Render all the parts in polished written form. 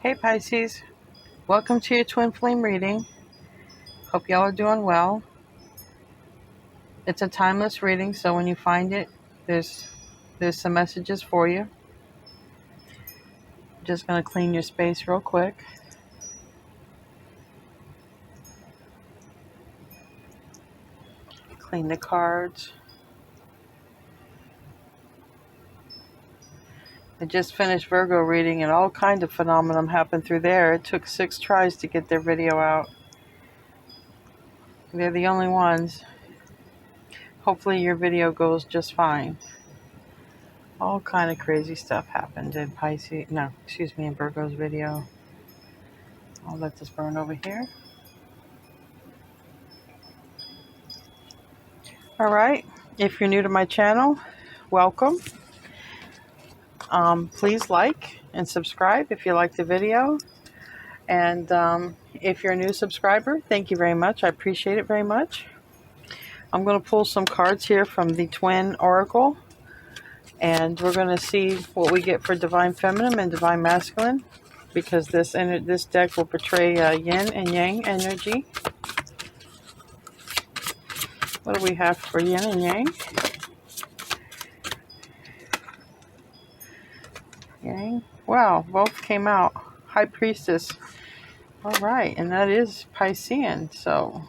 Hey Pisces, welcome to your twin flame reading. Hope y'all are doing well. It's a timeless reading, so when you find it, there's some messages for you. Just gonna clean your space real quick. Clean the cards. I just finished Virgo reading and all kind of phenomenon happened through there. It took 6 tries to get their video out. They're the only ones. Hopefully your video goes just fine. All kind of crazy stuff happened in in Virgo's video. I'll let this burn over here. All right. If you're new to my channel, welcome. Please like and subscribe if you like the video. And if you're a new subscriber, thank you very much. I appreciate it very much. I'm going to pull some cards here from the Twin Oracle. And we're going to see what we get for Divine Feminine and Divine Masculine. Because this deck will portray yin and yang energy. What do we have for yin and yang? Yang. Wow, both came out. High Priestess. All right, and that is Piscean. So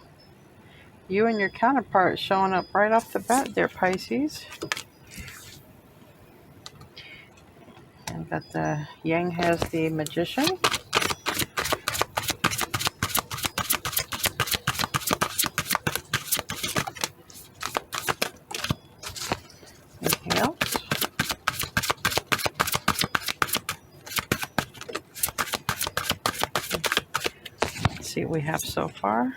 you and your counterpart showing up right off the bat there, Pisces. And got the Yang has the Magician. Anything else? Let's see what we have so far.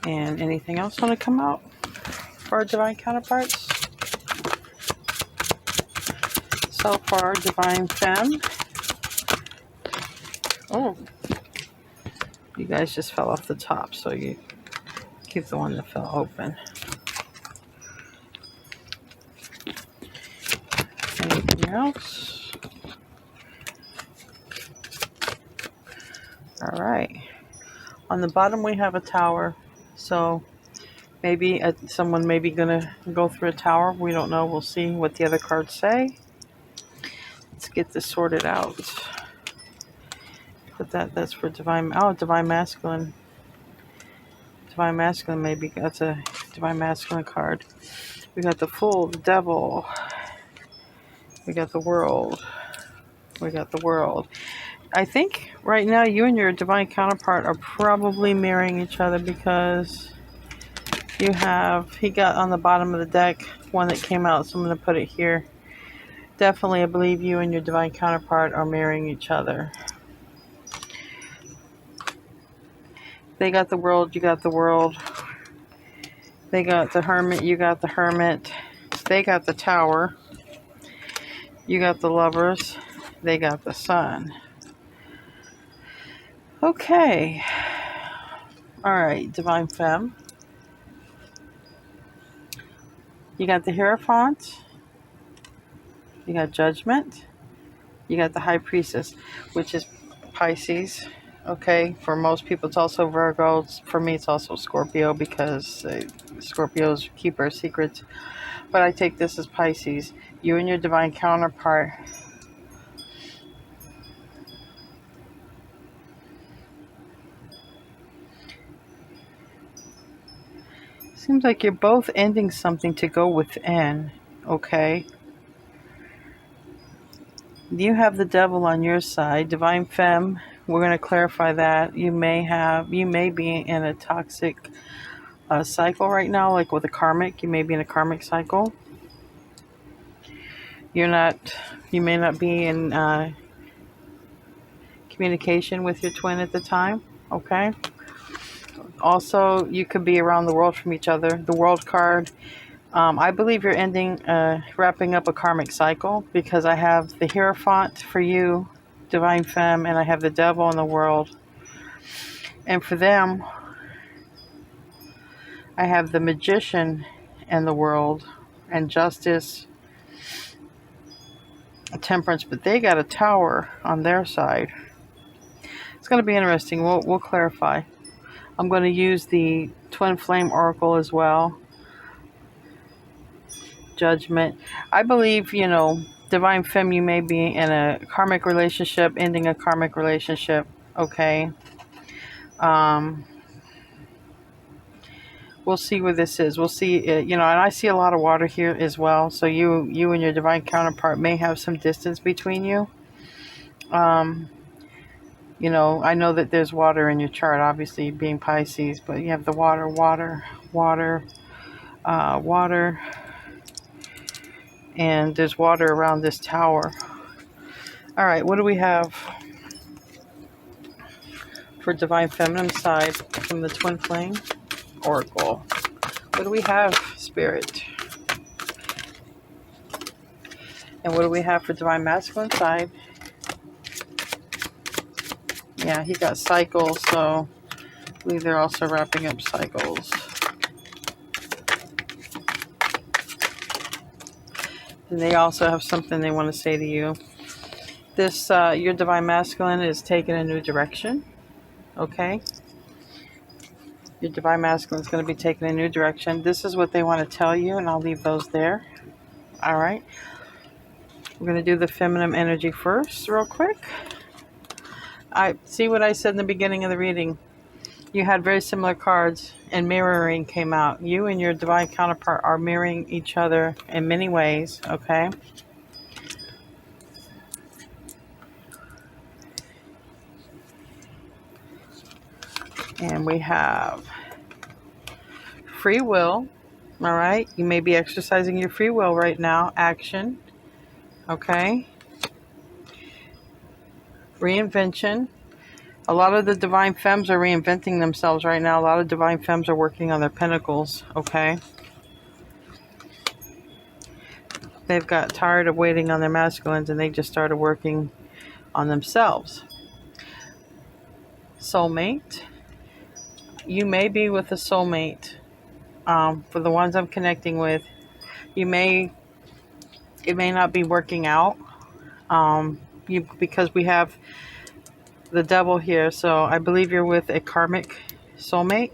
And anything else want to come out for our divine counterparts? So far, Divine Femme. Oh, you guys just fell off the top, so you keep the one that fell open. Anything else? All right. On the bottom, we have a tower. So maybe someone may be going to go through a tower. We don't know. We'll see what the other cards say. Let's get this sorted out. Put that's for Divine Masculine. Divine Masculine maybe. That's a Divine Masculine card. We got the Fool, the Devil. We got the World. We got the World. I think right now you and your divine counterpart are probably marrying each other because he got on the bottom of the deck one that came out, so I'm going to put it here. Definitely, I believe you and your divine counterpart are marrying each other. They got the World, you got the World. They got the Hermit, you got the Hermit. They got the Tower. You got the Lovers. They got the Sun. Okay. All right, Divine Femme. You got the Hierophant. You got Judgment. You got the High Priestess, which is Pisces. Okay, for most people it's also Virgo. For me it's also Scorpio because Scorpios keep our secrets. But I take this as Pisces. You and your divine counterpart. Seems like you're both ending something to go within. Okay. You have the Devil on your side. Divine Femme, we're going to clarify that. You may be in a toxic cycle right now, like with a karmic. You may be in a karmic cycle. You may not be in communication with your twin at the time. Okay. Also, you could be around the world from each other. The World card I believe you're wrapping up a karmic cycle, because I have the Hierophant for you, Divine Femme, and I have the Devil in the world. And for them, I have the Magician in the world, and Justice, Temperance, but they got a Tower on their side. It's going to be interesting. We'll clarify. I'm going to use the Twin Flame Oracle as well. Judgment. I believe, Divine Femme, you may be in a karmic relationship, ending a karmic relationship. Okay. We'll see where this is. We'll see, and I see a lot of water here as well. So you and your divine counterpart may have some distance between you. I know that there's water in your chart, obviously being Pisces, but you have the water, water, and there's water around this tower. All right, what do we have for Divine Feminine side from the Twin Flame Oracle? What do we have, Spirit? And what do we have for Divine Masculine side? Yeah, he got cycles, so I believe they're also wrapping up cycles. And they also have something they want to say to you. This, your Divine Masculine is taking a new direction, okay? Your Divine Masculine is going to be taking a new direction. This is what they want to tell you, and I'll leave those there. All right. We're going to do the feminine energy first, real quick. I see what I said in the beginning of the reading. You had very similar cards, and mirroring came out. You and your divine counterpart are mirroring each other in many ways, okay? And we have free will, all right? You may be exercising your free will right now. Action, okay? Reinvention. A lot of the Divine Femmes are reinventing themselves right now. A lot of Divine Femmes are working on their pentacles, okay? They've got tired of waiting on their masculines, and they just started working on themselves. Soulmate. You may be with a soulmate. For the ones I'm connecting with, it may not be working out. Because we have the Devil here, so I believe you're with a karmic soulmate,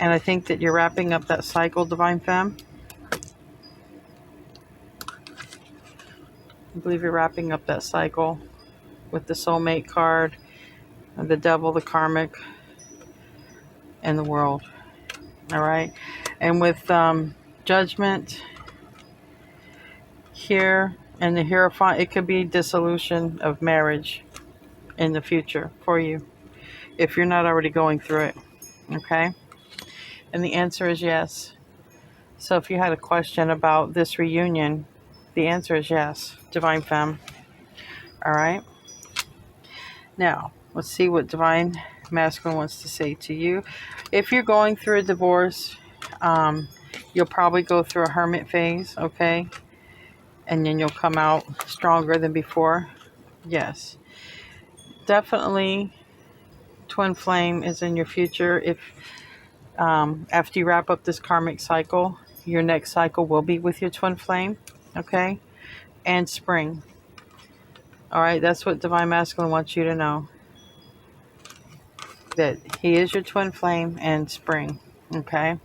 and I think that you're wrapping up that cycle, Divine Femme. I believe you're wrapping up that cycle with the soulmate card, and the Devil, the karmic, and the world. All right, and with Judgment here and the Hierophant, it could be dissolution of marriage in the future for you, if you're not already going through it, okay? And the answer is yes. So if you had a question about this reunion, the answer is yes, Divine Femme. All right? Now, let's see what Divine Masculine wants to say to you. If you're going through a divorce, you'll probably go through a hermit phase, okay? And then you'll come out stronger than before. Yes. Definitely, Twin Flame is in your future. If after you wrap up this karmic cycle, your next cycle will be with your Twin Flame, okay? And spring. All right, that's what Divine Masculine wants you to know. That he is your Twin Flame and spring, okay?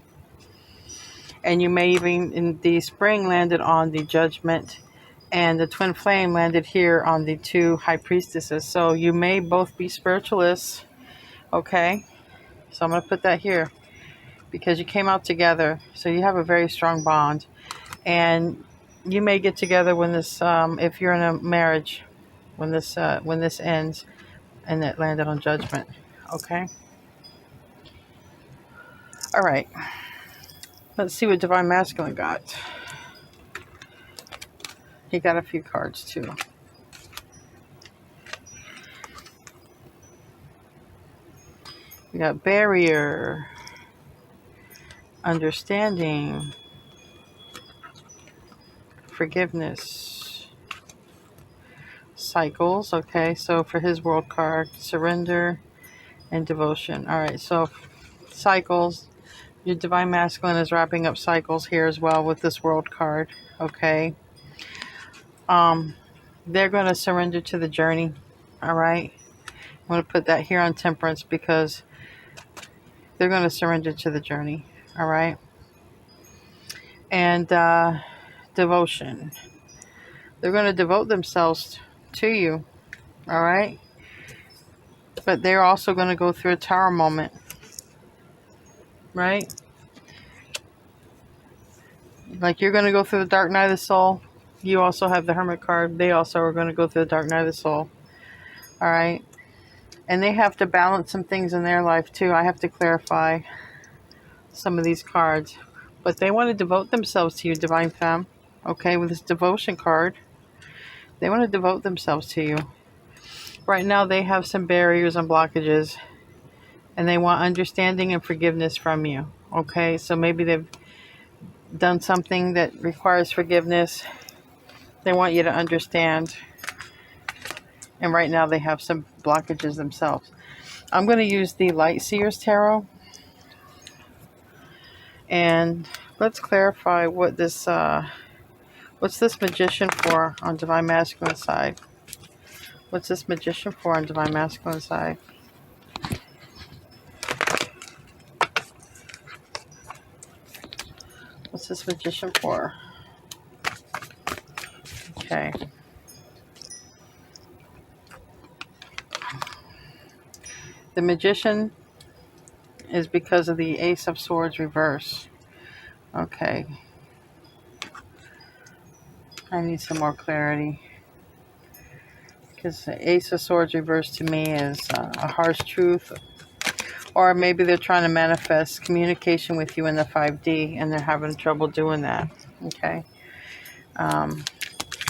And you may even, in the spring, landed on the Judgment, and the Twin Flame landed here on the two High Priestesses. So you may both be spiritualists, okay? So I'm going to put that here, because you came out together, so you have a very strong bond. And you may get together when this, if you're in a marriage, when this ends, and it landed on Judgment, okay? All right, let's see what Divine Masculine got. He got a few cards too. We got barrier, understanding, forgiveness. Cycles, okay, so for his world card, surrender and devotion. All right, so cycles, your divine masculine is wrapping up cycles here as well with this world card, okay. They're going to surrender to the journey, all right. I'm going to put that here on Temperance because they're going to surrender to the journey, all right. And devotion, they're going to devote themselves to you, all right. But they're also going to go through a tower moment, right? Like you're going to go through the dark night of the soul. You also have the Hermit card. They also are going to go through the dark night of the soul. All right. And they have to balance some things in their life too. I have to clarify some of these cards. But they want to devote themselves to you, Divine Femme. Okay, with this devotion card. They want to devote themselves to you. Right now they have some barriers and blockages. And they want understanding and forgiveness from you. Okay, so maybe they've done something that requires forgiveness. They want you to understand. And right now they have some blockages themselves. I'm going to use the Light Seers Tarot. And let's clarify what this, what's this Magician for on Divine Masculine side? What's this Magician for on Divine Masculine side? What's this Magician for? Okay. The Magician is because of the Ace of Swords reverse. Okay. I need some more clarity. Because the Ace of Swords reverse to me is a harsh truth. Or maybe they're trying to manifest communication with you in the 5D and they're having trouble doing that. Okay.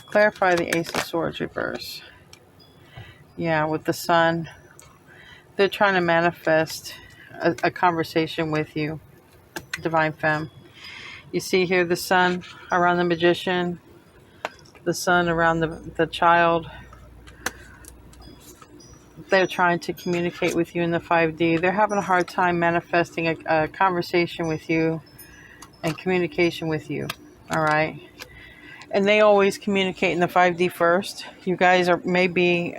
Clarify the Ace of Swords reverse. Yeah, with the Sun. They're trying to manifest a conversation with you, Divine Femme. You see here the Sun around the Magician. The Sun around the Child. They're trying to communicate with you in the 5D. They're having a hard time manifesting a conversation with you and communication with you. All right. And they always communicate in the 5D first. You guys are maybe,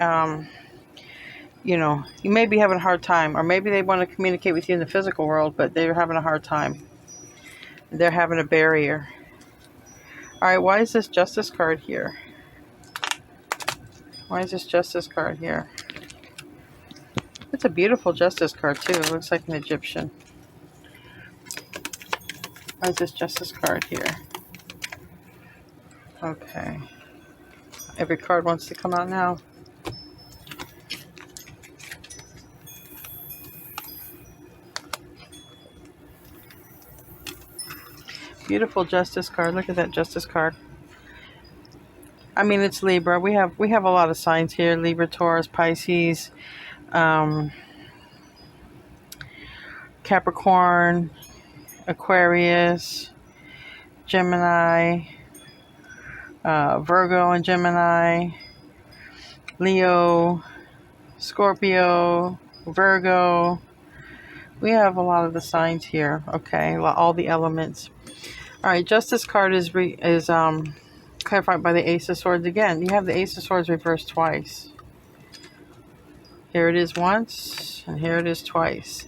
you know, you may be having a hard time. Or maybe they want to communicate with you in the physical world, but they're having a hard time. They're having a barrier. All right. Why is this Justice card here? Why is this Justice card here? It's a beautiful Justice card, too. It looks like an Egyptian. Why is this Justice card here? Okay. Every card wants to come out now. Beautiful Justice card. Look at that Justice card. I mean, it's Libra. We have a lot of signs here. Libra, Taurus, Pisces, Capricorn, Aquarius, Gemini, Virgo and Gemini, Leo, Scorpio, Virgo. We have a lot of the signs here, okay? All the elements. All right, Justice card is clarified by the Ace of Swords again. You have the Ace of Swords reversed twice. Here it is once, and here it is twice.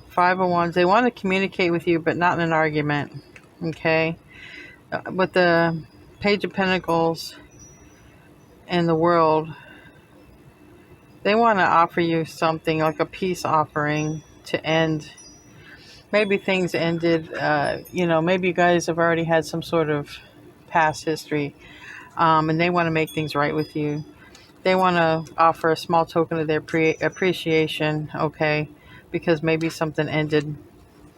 5 of Wands. They want to communicate with you, but not in an argument, okay? With the Page of Pentacles and the World, they want to offer you something like a peace offering to end. Maybe things ended, you know, maybe you guys have already had some sort of past history, and they want to make things right with you. They want to offer a small token of their appreciation, okay, because maybe something ended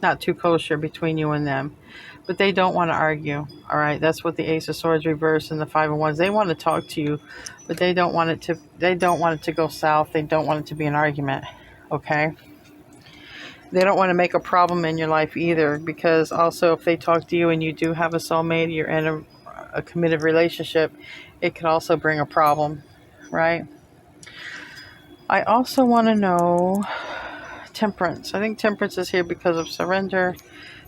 not too kosher between you and them. But they don't want to argue, all right? That's what the Ace of Swords reverse and the 5 of Wands. They want to talk to you, but they don't want it to go south. They don't want it to be an argument, okay? They don't want to make a problem in your life either, because also if they talk to you and you do have a soulmate, you're in a committed relationship, it could also bring a problem, right? I also want to know Temperance. I think Temperance is here because of surrendering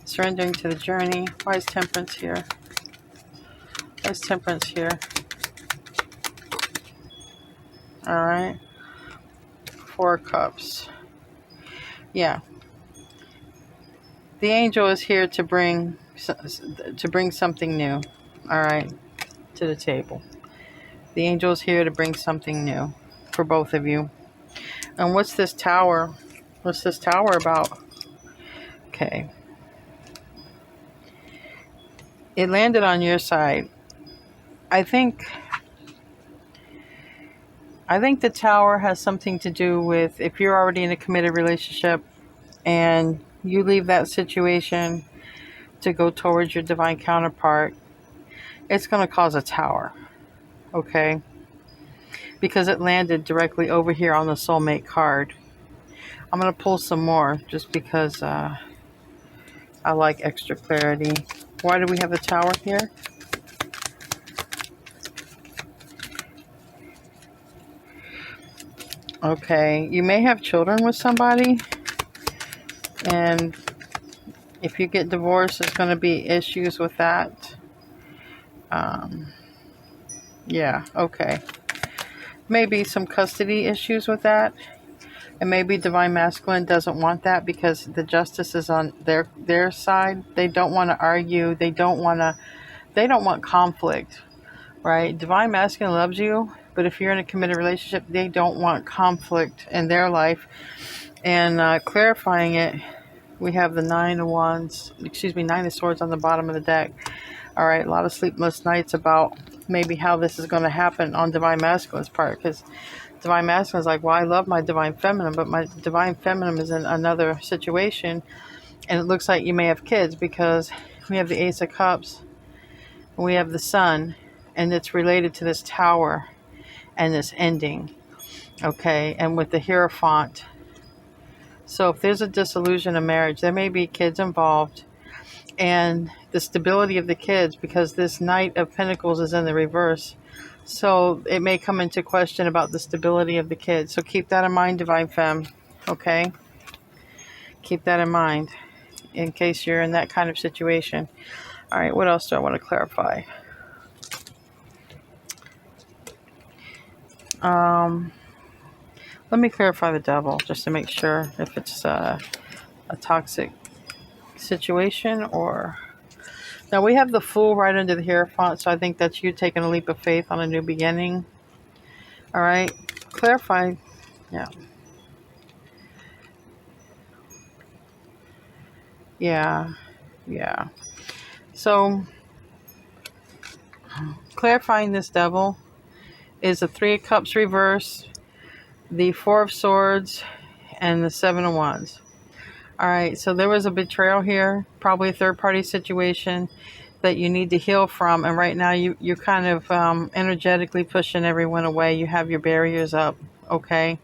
to the journey. Why is Temperance here? Why is Temperance here? All right. Four of Cups. Yeah. The angel is here to bring something new. All right, to the table. The angel is here to bring something new for both of you. And what's this tower? What's this tower about? Okay. It landed on your side. I think the tower has something to do with if you're already in a committed relationship and you leave that situation to go towards your divine counterpart, it's going to cause a tower. Okay? Because it landed directly over here on the soulmate card. I'm going to pull some more just because I like extra clarity. Why do we have the tower here? Okay, you may have children with somebody, and if you get divorced, there's going to be issues with that. Yeah, okay. Maybe some custody issues with that. And maybe Divine Masculine doesn't want that because the justice is on their side. They don't want to argue. They don't want conflict, right? Divine Masculine loves you, but if you're in a committed relationship, they don't want conflict in their life. And clarifying it, we have the Nine of Swords on the bottom of the deck. All right, a lot of sleepless nights about maybe how this is going to happen on Divine Masculine's part, because Divine Masculine is like, well, I love my Divine Feminine, but my Divine Feminine is in another situation, and it looks like you may have kids because we have the Ace of Cups, and we have the Sun, and it's related to this tower and this ending, okay, and with the Hierophant. So if there's a dissolution of marriage, there may be kids involved, and the stability of the kids, because this Knight of Pentacles is in the reverse. So it may come into question about the stability of the kids. So keep that in mind, Divine Femme. Okay? Keep that in mind in case you're in that kind of situation. All right, what else do I want to clarify? Let me clarify the Devil just to make sure if it's a toxic situation or... Now we have the Fool right under the Hierophant, so I think that's you taking a leap of faith on a new beginning. All right, clarify. Yeah. Yeah. So clarifying this Devil is the Three of Cups reverse, the Four of Swords, and the Seven of Wands. All right, so there was a betrayal here, probably a third-party situation that you need to heal from, and right now you're kind of energetically pushing everyone away. You have your barriers up, okay?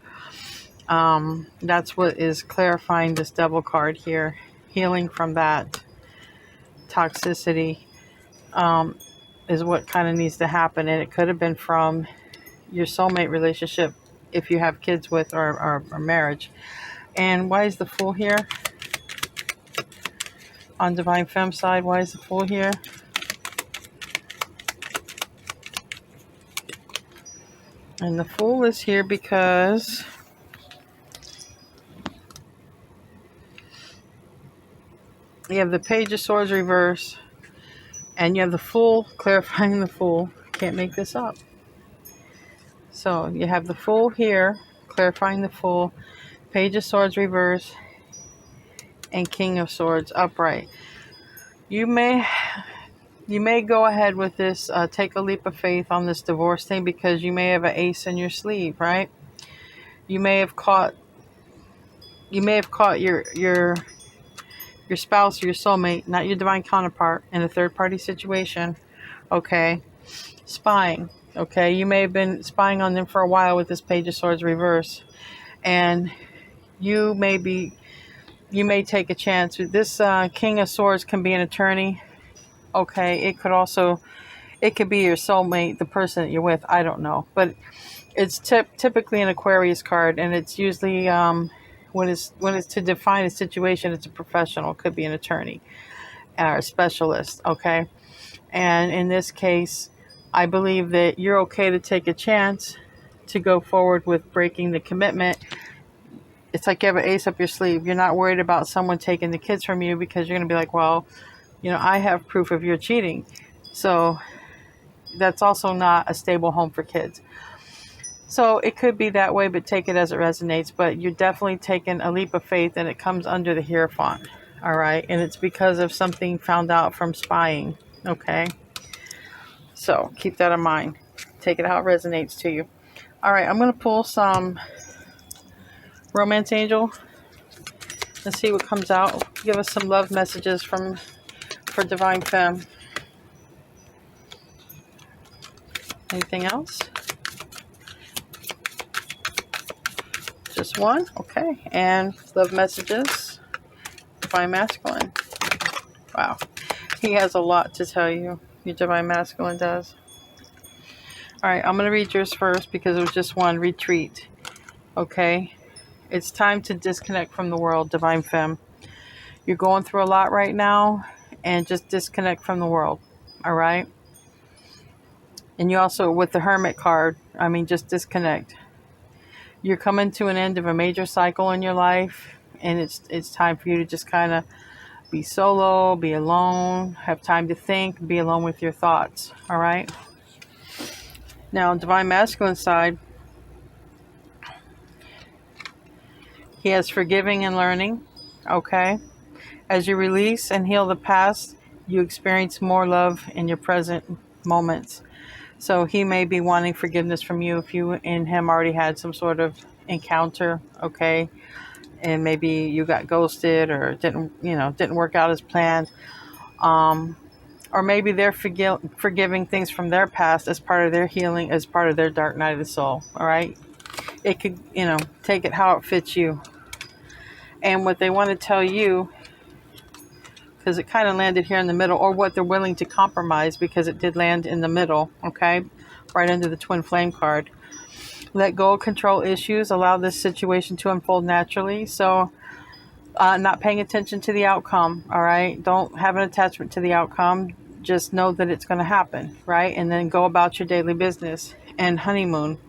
That's what is clarifying this Devil card here. Healing from that toxicity is what kind of needs to happen, and it could have been from your soulmate relationship if you have kids with or marriage. And why is the Fool here? On Divine Femme side, why is the Fool here? And the Fool is here because you have the Page of Swords reverse, and you have the Fool clarifying the Fool. Can't make this up. So you have the Fool here, clarifying the Fool, Page of Swords reverse, and King of Swords upright. You may go ahead with this, take a leap of faith on this divorce thing, because you may have an ace in your sleeve, right? You may have caught your spouse or your soulmate, not your divine counterpart, in a third-party situation, okay? Spying, okay? You may have been spying on them for a while with this Page of Swords reverse, and you may you may take a chance. This King of Swords can be an attorney. Okay, it could be your soulmate, the person that you're with. I don't know, but it's typically an Aquarius card, and it's usually when it's to define a situation, it's a professional. It could be an attorney or a specialist. Okay, and in this case, I believe that you're okay to take a chance to go forward with breaking the commitment. It's like you have an ace up your sleeve. You're not worried about someone taking the kids from you, because you're going to be like, well, I have proof of your cheating. So that's also not a stable home for kids. So it could be that way, but take it as it resonates. But you're definitely taking a leap of faith, and it comes under the Hierophant. All right. And it's because of something found out from spying. Okay. So keep that in mind. Take it how it resonates to you. All right. I'm going to pull some Romance Angel. Let's see what comes out. Give us some love messages for Divine Femme. Anything else? Just one? Okay. And love messages. Divine Masculine. Wow. He has a lot to tell you. Your Divine Masculine does. Alright, I'm going to read yours first because it was just one. Retreat. Okay. It's time to disconnect from the world, Divine Femme. You're going through a lot right now, and just disconnect from the world. Alright? And you also, with the Hermit card, just disconnect. You're coming to an end of a major cycle in your life, and it's time for you to just kind of be solo, be alone, have time to think, be alone with your thoughts. All right? Now, Divine Masculine side, he has forgiving and learning. Okay? As you release and heal the past, you experience more love in your present moments. So he may be wanting forgiveness from you if you and him already had some sort of encounter, okay? And maybe you got ghosted, or didn't work out as planned. Or maybe they're forgiving things from their past as part of their healing, as part of their dark night of the soul, all right? It could, take it how it fits you. And what they want to tell you, because it kind of landed here in the middle, or what they're willing to compromise, because it did land in the middle, okay? Right under the Twin Flame card. Let go of control issues. Allow this situation to unfold naturally. So not paying attention to the outcome, all right? Don't have an attachment to the outcome. Just know that it's going to happen, right? And then go about your daily business. And honeymoon.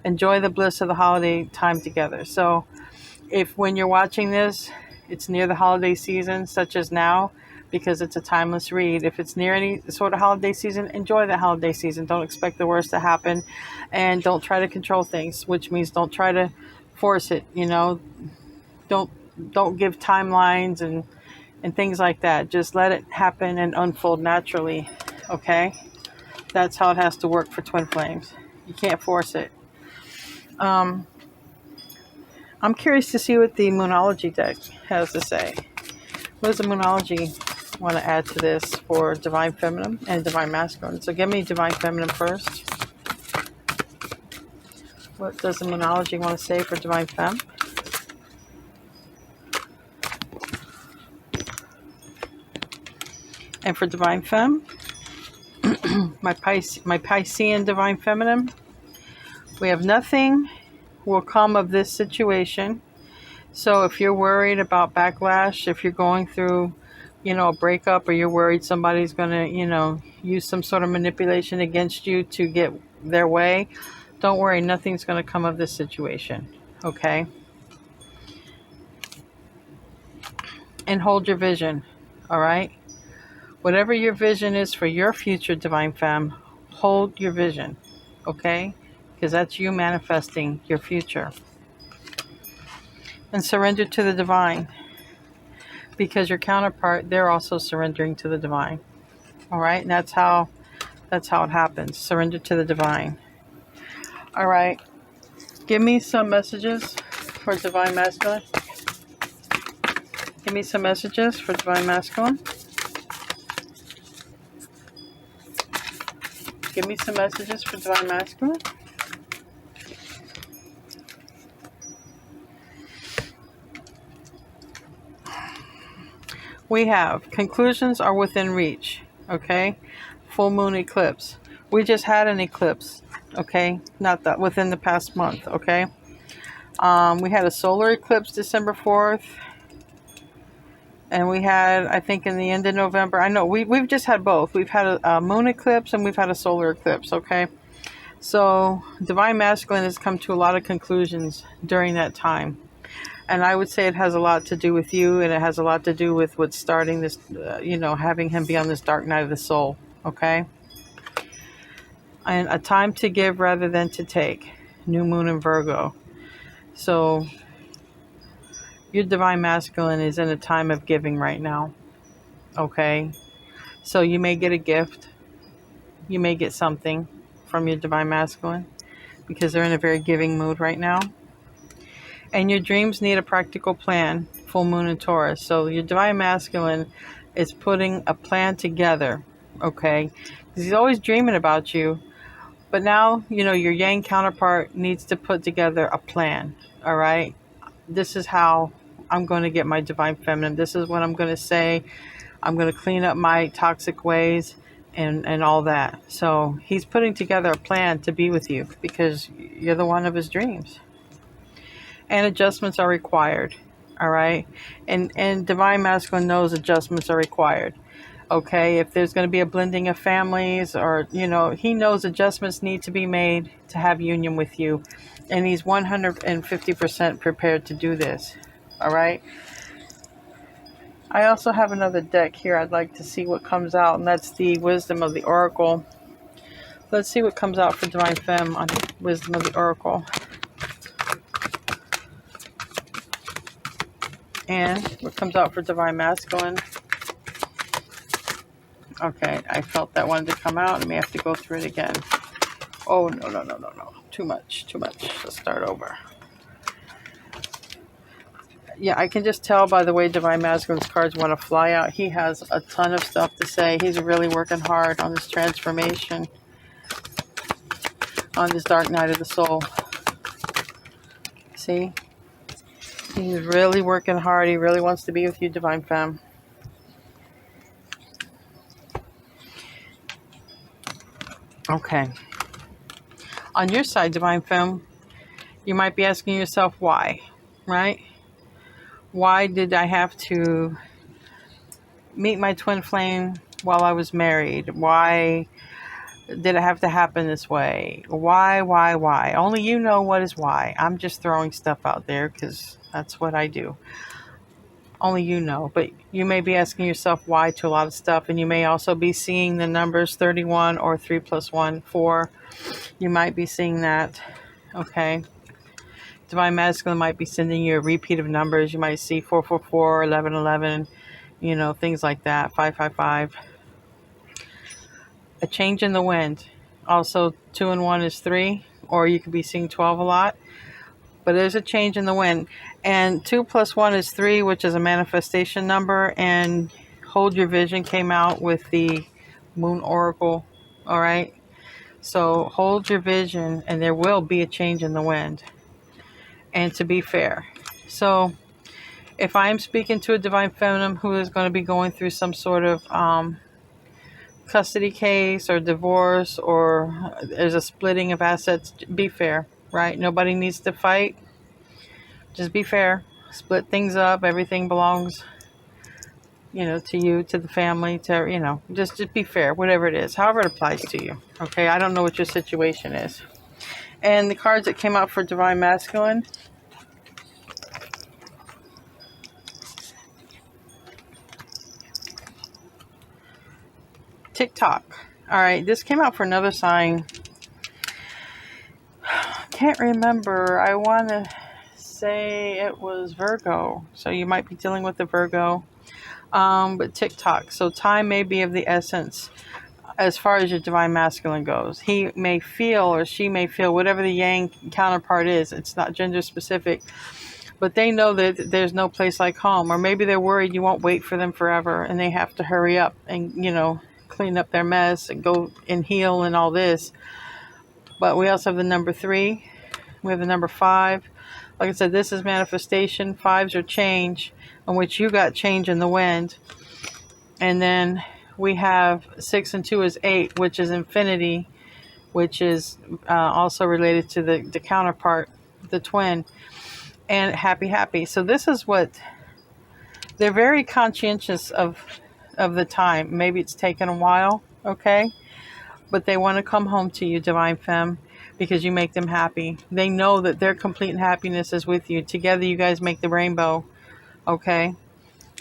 Enjoy the bliss of the holiday time together. So if when you're watching this, it's near the holiday season, such as now, because it's a timeless read. If it's near any sort of holiday season, enjoy the holiday season. Don't expect the worst to happen, and don't try to control things, which means don't try to force it. Don't give timelines and things like that. Just let it happen and unfold naturally. Okay, that's how it has to work for Twin Flames. You can't force it. I'm curious to see what the Moonology deck has to say. What does the Moonology want to add to this for Divine Feminine and Divine Masculine? So give me Divine Feminine first. What does the Moonology want to say for Divine Femme? And for Divine Femme, my Piscean Divine Feminine, we have nothing will come of this situation. So if you're worried about backlash, if you're going through, a breakup, or you're worried somebody's going to, use some sort of manipulation against you to get their way, don't worry, nothing's going to come of this situation. Okay? And hold your vision. All right? Whatever your vision is for your future, Divine Femme, hold your vision. Okay? Because that's you manifesting your future. And surrender to the divine, because your counterpart, they're also surrendering to the divine. All right, and that's how it happens. Surrender to the divine. All right, give me some messages for Divine Masculine. Give me some messages for Divine Masculine. Give me some messages for Divine Masculine. We have conclusions are within reach. Okay. Full moon eclipse. We just had an eclipse. Okay. Not that within the past month. Okay. We had a solar eclipse December 4th. And we had, I think, in the end of November. I know we've just had both. We've had a moon eclipse and we've had a solar eclipse. Okay. So Divine Masculine has come to a lot of conclusions during that time. And I would say it has a lot to do with you, and it has a lot to do with what's starting this, having him be on this dark night of the soul, okay? And a time to give rather than to take. New moon in Virgo. So your Divine Masculine is in a time of giving right now, okay? So you may get a gift. You may get something from your Divine Masculine because they're in a very giving mood right now. And your dreams need a practical plan, full moon in Taurus. So your Divine Masculine is putting a plan together, okay? Because he's always dreaming about you. But now, your Yang counterpart needs to put together a plan, all right? This is how I'm going to get my Divine Feminine. This is what I'm going to say. I'm going to clean up my toxic ways and all that. So he's putting together a plan to be with you because you're the one of his dreams. And adjustments are required, all right? And Divine Masculine knows adjustments are required, okay? If there's going to be a blending of families or, he knows adjustments need to be made to have union with you. And he's 150% prepared to do this, all right? I also have another deck here I'd like to see what comes out, and that's the Wisdom of the Oracle. Let's see what comes out for Divine Femme on Wisdom of the Oracle. And what comes out for Divine Masculine. Okay, I felt that wanted to come out. I may have to go through it again. Oh, no. Too much. Let's start over. Yeah, I can just tell by the way Divine Masculine's cards want to fly out. He has a ton of stuff to say. He's really working hard on this transformation. On this dark night of the soul. See? He's really working hard. He really wants to be with you, Divine Femme. Okay. On your side, Divine Femme, you might be asking yourself why, right? Why did I have to meet my twin flame while I was married? Why did it have to happen this way? Why? Only you know what is why. I'm just throwing stuff out there because that's what I do. Only you know. But you may be asking yourself why to a lot of stuff. And you may also be seeing the numbers 31 or 3 plus 1, 4. You might be seeing that. Okay. Divine Masculine might be sending you a repeat of numbers. You might see 444, 1111, things like that. 555. A change in the wind. Also, 2 and 1 is 3, or you could be seeing 12 a lot. But there's a change in the wind. And 2 plus 1 is 3, which is a manifestation number. And Hold Your Vision came out with the Moon Oracle. All right. So hold your vision, and there will be a change in the wind. And to be fair. So if I'm speaking to a Divine Feminine who is going to be going through some sort of custody case or divorce, or there's a splitting of assets, be fair, right? Nobody needs to fight. Just be fair. Split things up. Everything belongs, to you, to the family, to, just be fair, whatever it is, however it applies to you. Okay. I don't know what your situation is. And the cards that came out for Divine Masculine. TikTok. All right, this came out for another sign. Can't remember. I want to say it was Virgo. So you might be dealing with the Virgo. But TikTok. So time may be of the essence as far as your Divine Masculine goes. He may feel, or she may feel, whatever the Yang counterpart is. It's not gender specific. But they know that there's no place like home. Or maybe they're worried you won't wait for them forever and they have to hurry up and, clean up their mess and go and heal and all this. But we also have the number 3. We have the number 5. Like I said, this is manifestation. Fives are change, in which you got change in the wind. And then we have 6 and 2 is 8, which is infinity, which is also related to the counterpart, the twin, and happy. So this is what they're very conscientious of the time. Maybe it's taken a while, okay? But they want to come home to you, Divine Femme, because you make them happy. They know that their complete happiness is with you. Together you guys make the rainbow, okay?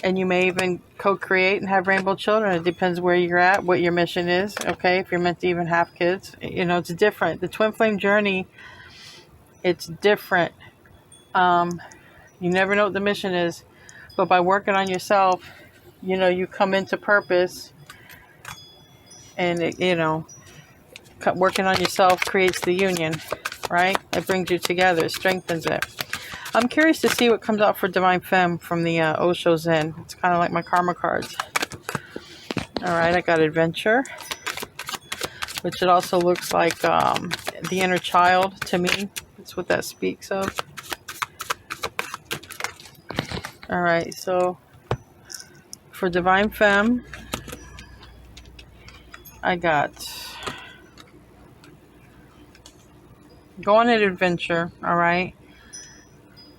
And you may even co-create and have rainbow children. It depends where you're at, what your mission is, okay? If you're meant to even have kids. You know, it's different. The twin flame journey, it's different. You never know what the mission is. But by working on yourself, you know, you come into purpose. And, working on yourself creates the union, right? It brings you together. It strengthens it. I'm curious to see what comes out for Divine Femme from the Osho Zen. It's kind of like my karma cards. All right, I got Adventure, which it also looks like the inner child to me. That's what that speaks of. All right, so for Divine Femme, I got go on an adventure, all right?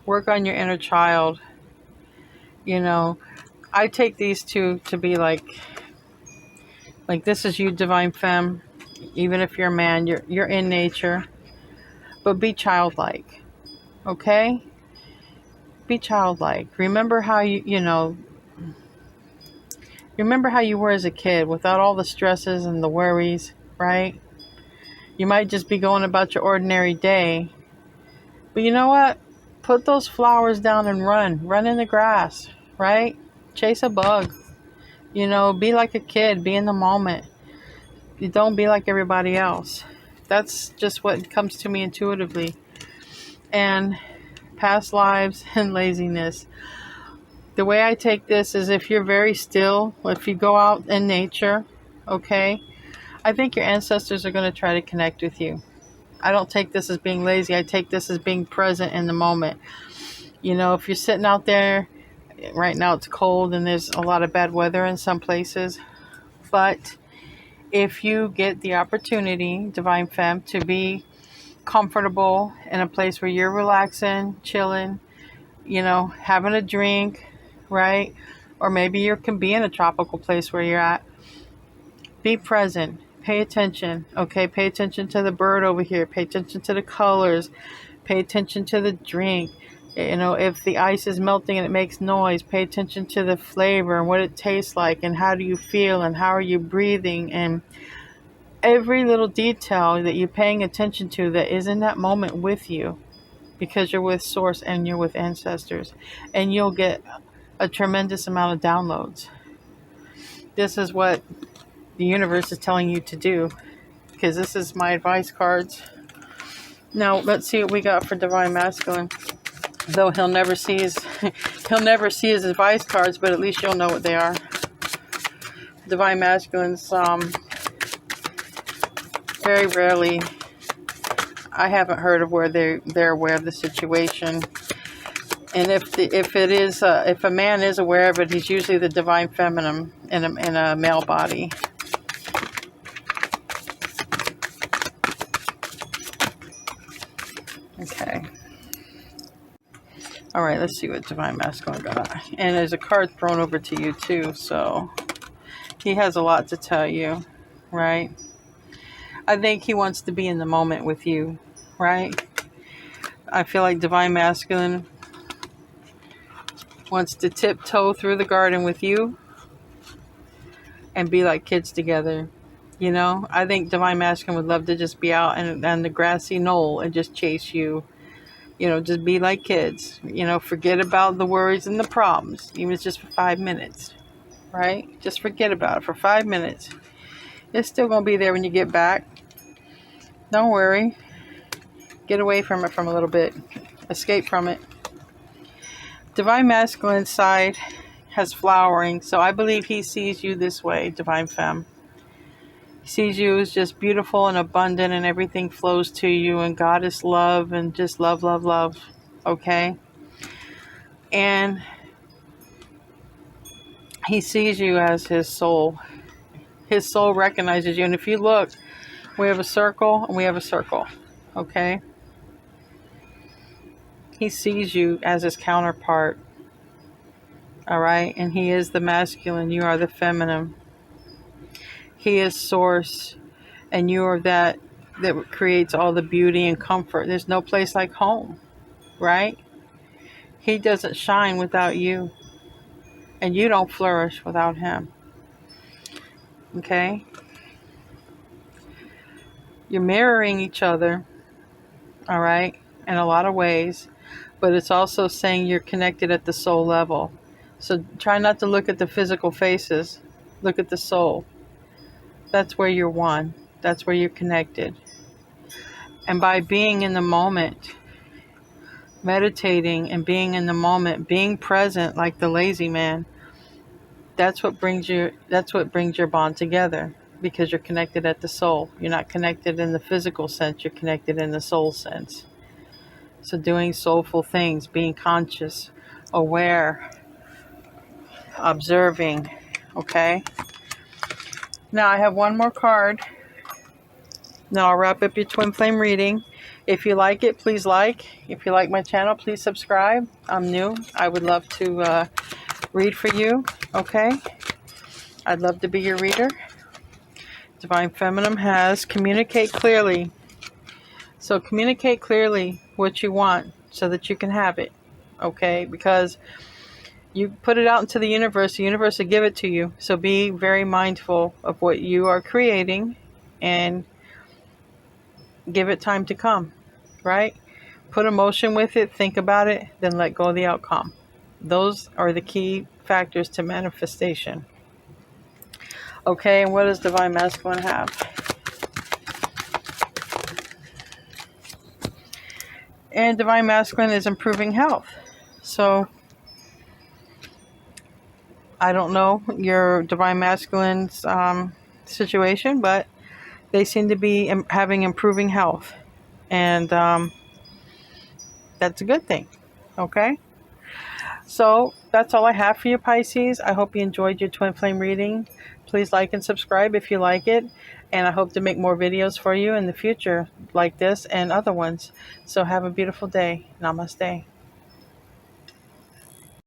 Work on your inner child. You know, I take these two to be like this is you, Divine Femme. Even if you're a man, you're in nature. But be childlike, okay? Be childlike. Remember how remember how you were as a kid without all the stresses and the worries, right? You might just be going about your ordinary day. But you know what? Put those flowers down and run in the grass, right? Chase a bug. You know, be like a kid, be in the moment. You don't be like everybody else. That's just what comes to me intuitively. And past lives and laziness. The way I take this is if you're very still, if you go out in nature, okay, I think your ancestors are going to try to connect with you. I don't take this as being lazy. I take this as being present in the moment. You know, if you're sitting out there, right now it's cold and there's a lot of bad weather in some places. But if you get the opportunity, Divine Femme, to be comfortable in a place where you're relaxing, chilling, you know, having a drink, right? Or maybe you can be in a tropical place where you're at. Be present. Pay attention. Okay, pay attention to the bird over here. Pay attention to the colors. Pay attention to the drink. You know, if the ice is melting and it makes noise, pay attention to the flavor and what it tastes like and how do you feel and how are you breathing, and every little detail that you're paying attention to that is in that moment with you, because you're with Source and you're with ancestors, and you'll get a tremendous amount of downloads. This is what the universe is telling you to do, because this is my advice cards. Now let's see what we got for Divine Masculine. Though he'll never see his advice cards, but at least you'll know what they are. Divine Masculines, very rarely, I haven't heard of where they're aware of the situation. And if a man is aware of it, he's usually the Divine Feminine in a male body. Okay. All right, let's see what Divine Masculine got. And there's a card thrown over to you too, so he has a lot to tell you, right? I think he wants to be in the moment with you, right? I feel like Divine Masculine wants to tiptoe through the garden with you and be like kids together. You know, I think Divine Masculine would love to just be out on the grassy knoll and just chase you. You know, just be like kids. You know, forget about the worries and the problems. Even if it's just for 5 minutes, right? Just forget about it for 5 minutes. It's still going to be there when you get back. Don't worry. Get away from it from a little bit. Escape from it. Divine Masculine side has flowering, so I believe he sees you this way, Divine Femme. He sees you as just beautiful and abundant, and everything flows to you, and God is love, and just love, love, love. Okay? And he sees you as his soul. His soul recognizes you. And if you look, we have a circle and we have a circle. Okay? He sees you as his counterpart. All right? And he is the masculine. You are the feminine. He is source. And you are that creates all the beauty and comfort. There's no place like home. Right? He doesn't shine without you. And you don't flourish without him. Okay? You're mirroring each other. All right? In a lot of ways. But it's also saying you're connected at the soul level. So try not to look at the physical faces. Look at the soul. That's where you're one. That's where you're connected. And by being in the moment, meditating and being in the moment, being present like the lazy man, that's what brings your bond together, because you're connected at the soul. You're not connected in the physical sense, you're connected in the soul sense. So doing soulful things, being conscious, aware, observing. Okay? Now I have one more card. Now I'll wrap up your twin flame reading. If you like it, please like. If you like my channel, please subscribe. I'm new. I would love to read for you. Okay? I'd love to be your reader. Divine Feminine has communicate clearly. So communicate clearly what you want so that you can have it. Okay? Because you put it out into the universe will give it to you. So be very mindful of what you are creating and give it time to come, right? Put emotion with it, think about it, then let go of the outcome. Those are the key factors to manifestation. Okay, and what does Divine Masculine have? And Divine Masculine is improving health. So I don't know your Divine Masculine's situation, but they seem to be having improving health. And that's a good thing. Okay? So that's all I have for you, Pisces. I hope you enjoyed your twin flame reading. Please like and subscribe if you like it. And I hope to make more videos for you in the future like this and other ones. So have a beautiful day. Namaste.